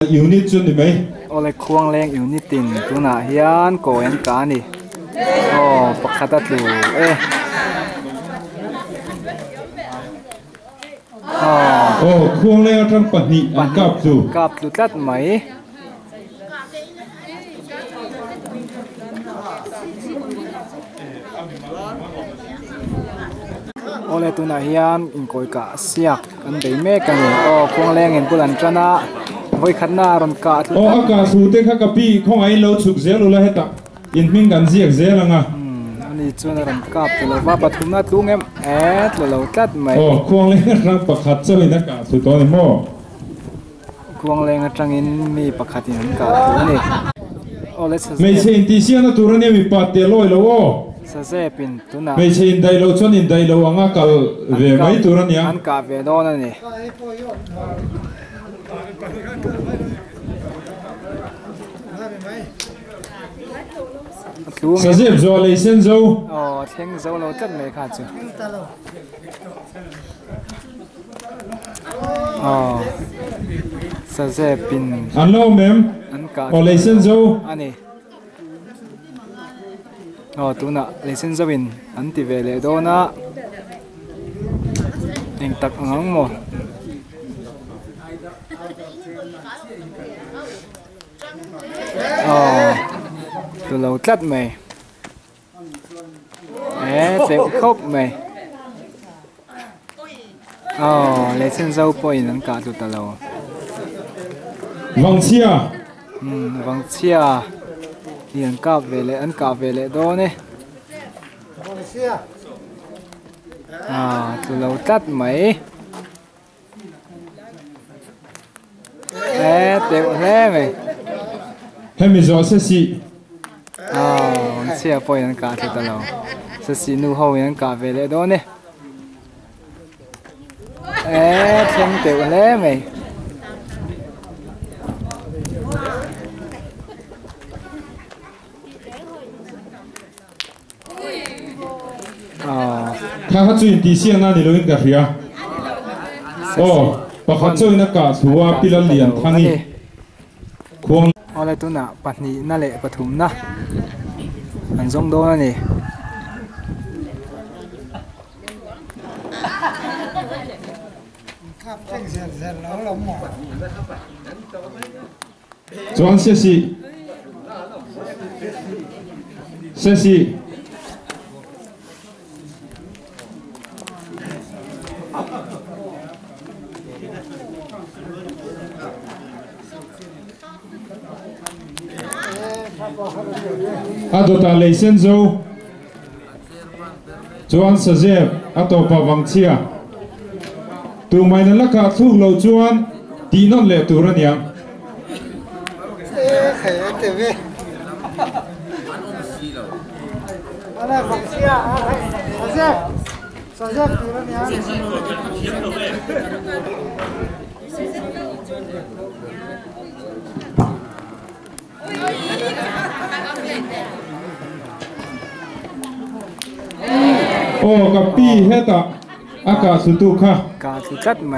unit chu ni mai ole khuang leng unit tin tuna hian ko en ka ni pakhata tlu khuang leng atang pahnih an kap tu tat mai ole tuna hian in koi ka siak an dei me ka ni khuang leng en bulan chana voi khatna ron ka aka su te kha kapi khong ai lo chuk zel ula heta in ming kan ziak zelanga ani chuna ron kap lo wa pathumna tungem lo tat mai khuang leng rang pakhat chawin ka su to ni mo khuang leng atangin mi pakhatin an ka ni ole sa mei se in ti siana turani mi pa te loi lo sa se pin tuna mei se in dai lo chon in dai lo anga kal ve mai turani an ka ve do na ni sa zep zo le sen zo theng zo lo tat mai kha chu sa se pin an lo mem an ka le sen zo ani tuna le sen zo in an ti ve le do na eng tak ngang mo tu lâu tắt mày tiểu khóc mày lấy chân dâu bôi nắng cả tụt tà lâu vâng chia thì ăn cà về lệ đó nè tu lâu tắt mày tiểu thế mày hay mình rõ sẽ xị chia bôi ăn cả tụt tà lâu sẽ xị nu hậu ăn cả về lệ đó nè thêm tiểu thế màyถ้าเขาจุดตีเสียงนั่นนี่เราเห็นกันเรียปะเขาจุดนักการสัวพิลเลียนทางนี้ควงอะไรตัวน่ะปัดนี้นั่นแหละปฐุมนะอันทรงโดนั่นนี่จวนเสียสิตัวตาเลยเส้นโจจวนเสียตัวปะวังเชียตัวไม่นั่นละกาทุกเราจวนตีนั่นแหละตัวนั้นยังอะไรวังเชียตัวนั้นยังกับปีเฮตะอากาศสุดทุกค่ะกาสุดจัดไหม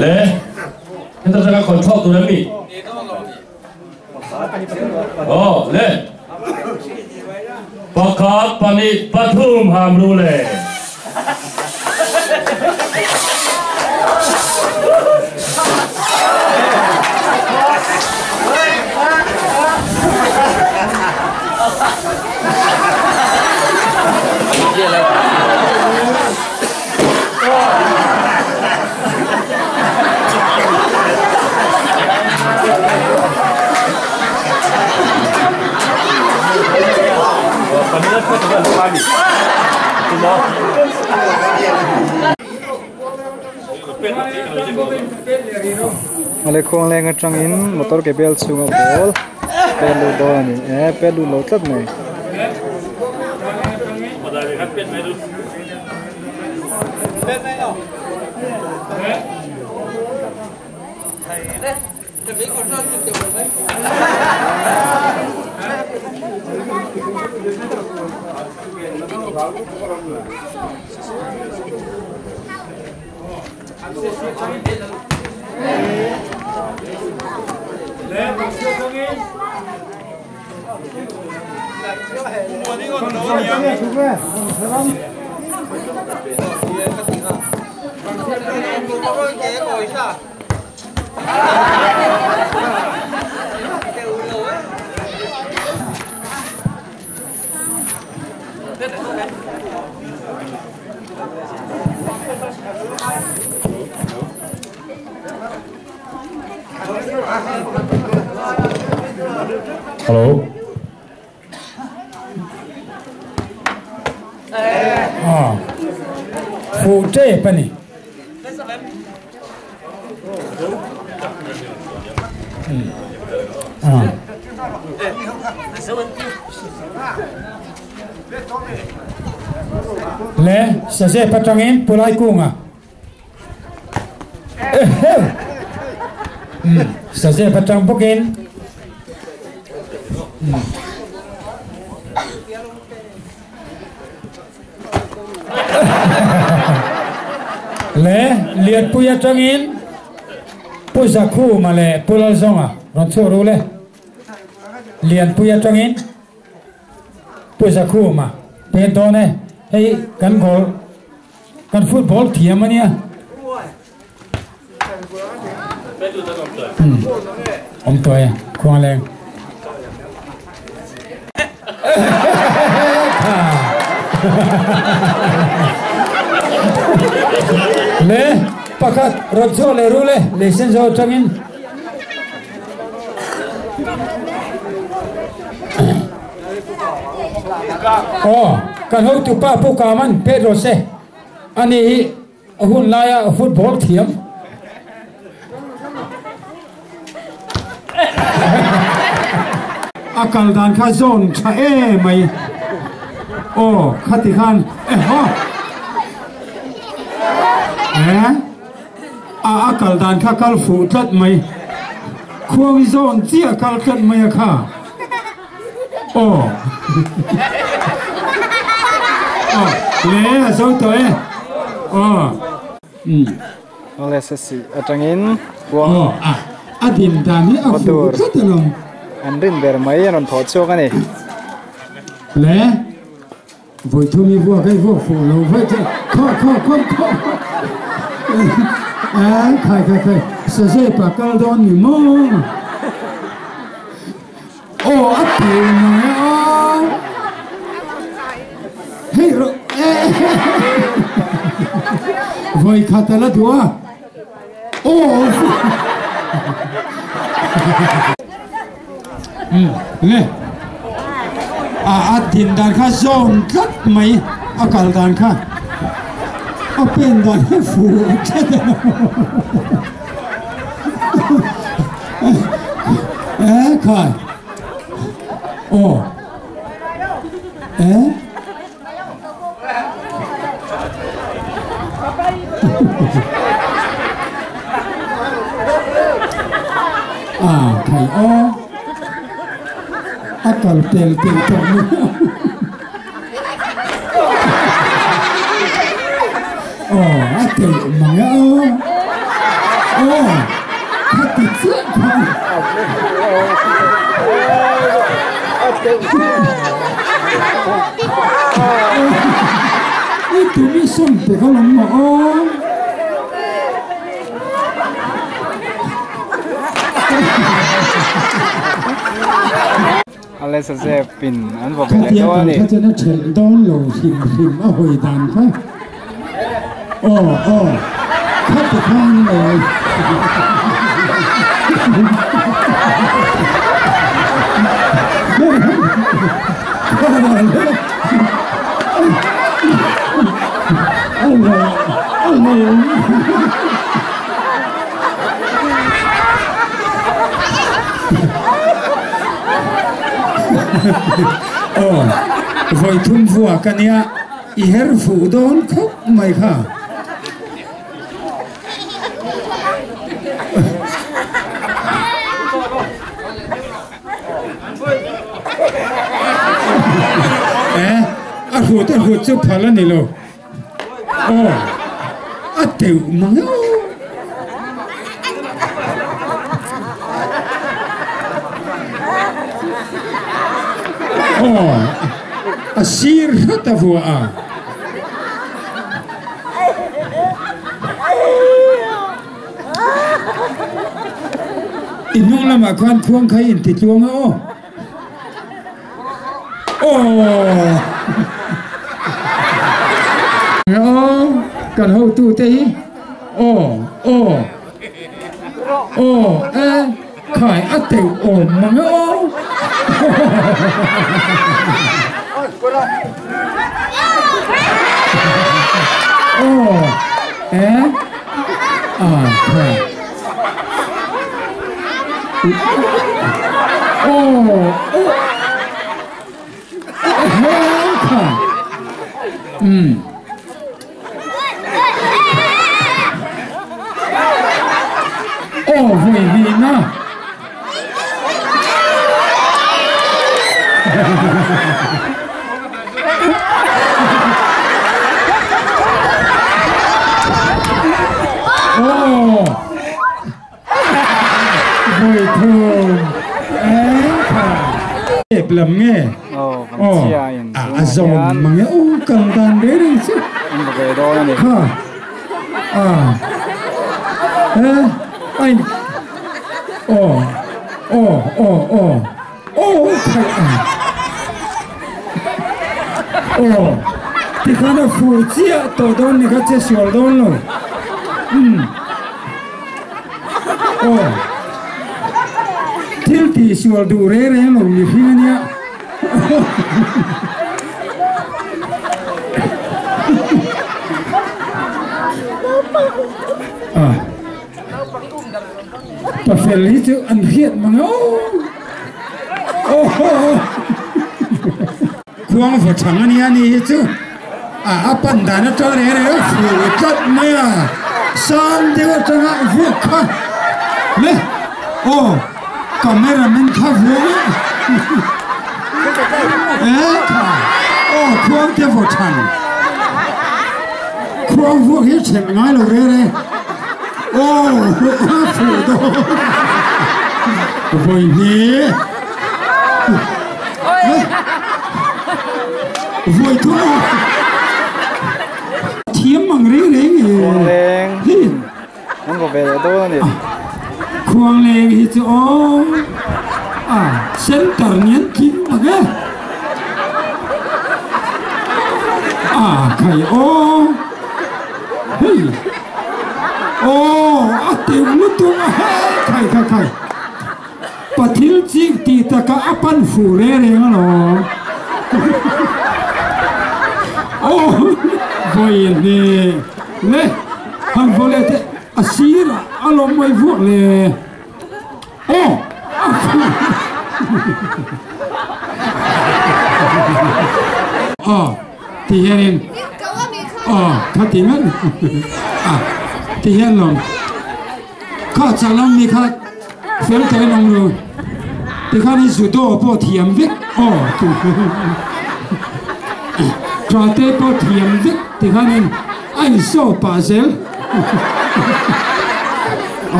เลยนี่ต้องใช้คนชอบตัวนั้นมีเลยประกาศปณิปทุมหามรู้เลย ale khong leng atang in motor ke bel chunga bol pelu bol ni pelu lo tat nei Hello. Phụ trễ pa ni. Le sa se patangin pulai kunga. Sa se patang pokin. Le lihat puya tangin pusa khu mà le pulal zonga ron churu le lihat puya tangin pusa khu mà pe to ne hey kan gol kan football thiam ania ông tôi khoan lên le pakat rojo le rule le senzo tangin kan ho tu pa pu kaman pedro se ani hun laya football thiam akal dan kha zone cha e mai khati khan akal dan kha kal fu tlat mai khuang zone chi akal tlat mai kha le zo to ole se si atangin wa adim dan ni a fu tlat long an rin ber mai ron tho chok ani le voi thu mi vua cái vua phụ lâu vậy chứ kho khai sợ sẽ bà cao đón mi mô áp tiền này hey rồi voi khát là đùa nghe tin đàn kha zone rất mấy akal đàn kha bên đàn hết phụ chết khai thầy akal tel trong akal mga khati chết không itu mi sompe kalau mau ale sa se pin an vo le to ani kha chana chen don lo him a hoi dan kha kha te khang le Allah Voi thun vua kania I her phụ đón khóc mày khả hụt chụp phá lên này lo tiểu mắng asir ta vua inong lama khan khuang khai in ti chuang cần hậu tu tế khải ắt tiểu mắng vui vì na vui thương đẹp lắm nghe rồng mà nghe cần tàn đấy đi chứ anh thì khá là phụ chia tổ đôn này khá chia sửa đôn rồi thiếu thì sửa đủ rê rê rồi như khi nhá và phải lý chữ ăn hiện mà nó khoang phải chẳng anh ấy chứ pan đàn nó cho đấy đấy phủ chất mấy san thì có chẳng hạn vuốt khăn này camera mình khá vuốt khoang thì phải chẳng khoang vuốt hết chẳng ngay rồi đấy phủ đó vui nhé vui thôi thiếm bằng riêng đấy nó có về đâu nè khoang lên thì chỗ center nhấn kín mà cái khải tiểu lúc tung khải bà thiếu chiếc thì ta cả apan phủ rê rê nó vui nè nè hàng vô lệ thế xí là alo mới vuốt nè thì hiện khá tiếng hết thì hiện lòng khá chẳng lòng mi khá phép thế lòng rồi thì khá đi sửa đồ bỏ thiểm viết cho tế bỏ thiểm viết thì khá nên anh sổ bà xếp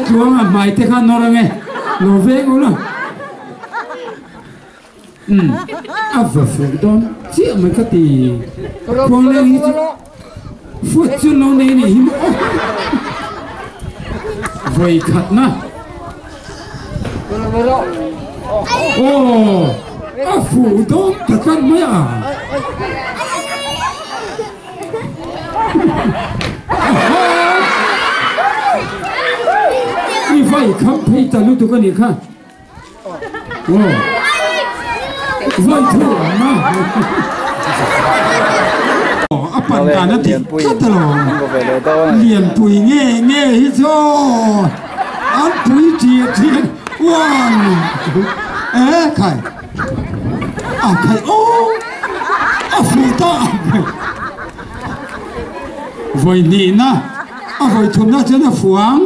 chuông mày thế khá nó ra nghe nó về ngủ nào vừa phụ đón chị mới có tỷ quăng lên phụ chút lâu này này vậy thật na phụ đón thật con mấy như vậy không thấy ta lúc tôi có gì khác vậy thôi mà ปั่นการนั่นติดก็ตลอดเรียนปุ๋ยเง่ฮิโซอันปุ๋ยเจียว้านใครใครโอ้ฟูต้าวันนี้นะวันทุนน่าจะน่าฟัง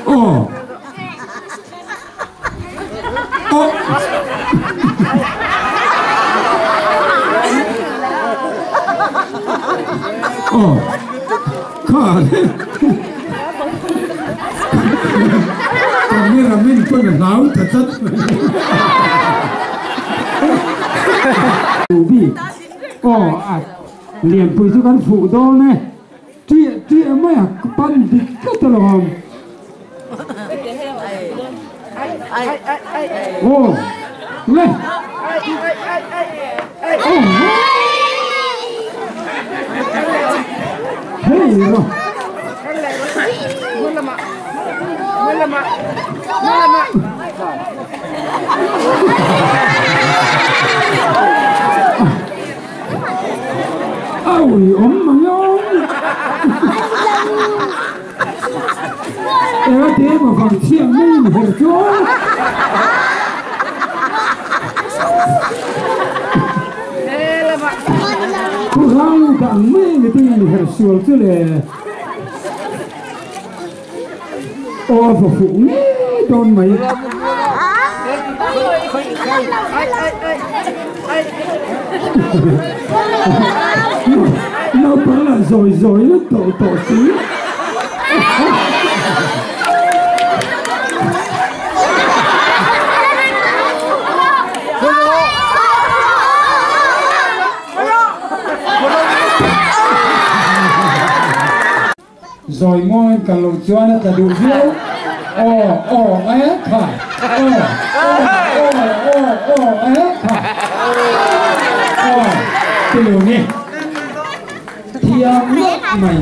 โอ้ข้าเนี่ยตอนนี้เราไม่ได้เป็นเราแต่ชัดดูพี่เรียนปุ๋ยสุกันฝูโดนเนี่ยเจี๊ยไม่อยากปั้นติดก็ตลอดโอ้เลยโอ้เฮ้ยเนาะเอาอีอมมาโยนเดี๋ยวมาฟังเสียงไม่เห็นจ้าผู้เราดังไม่ได้ยินเห็นสวดเลยโอ้ฝูงนี่โดนไหมnó bảo là rồi nó tổ tí rồi ngồi cả lồng cho nó cả đủ rượu ấy phải cái điều này thì nước mày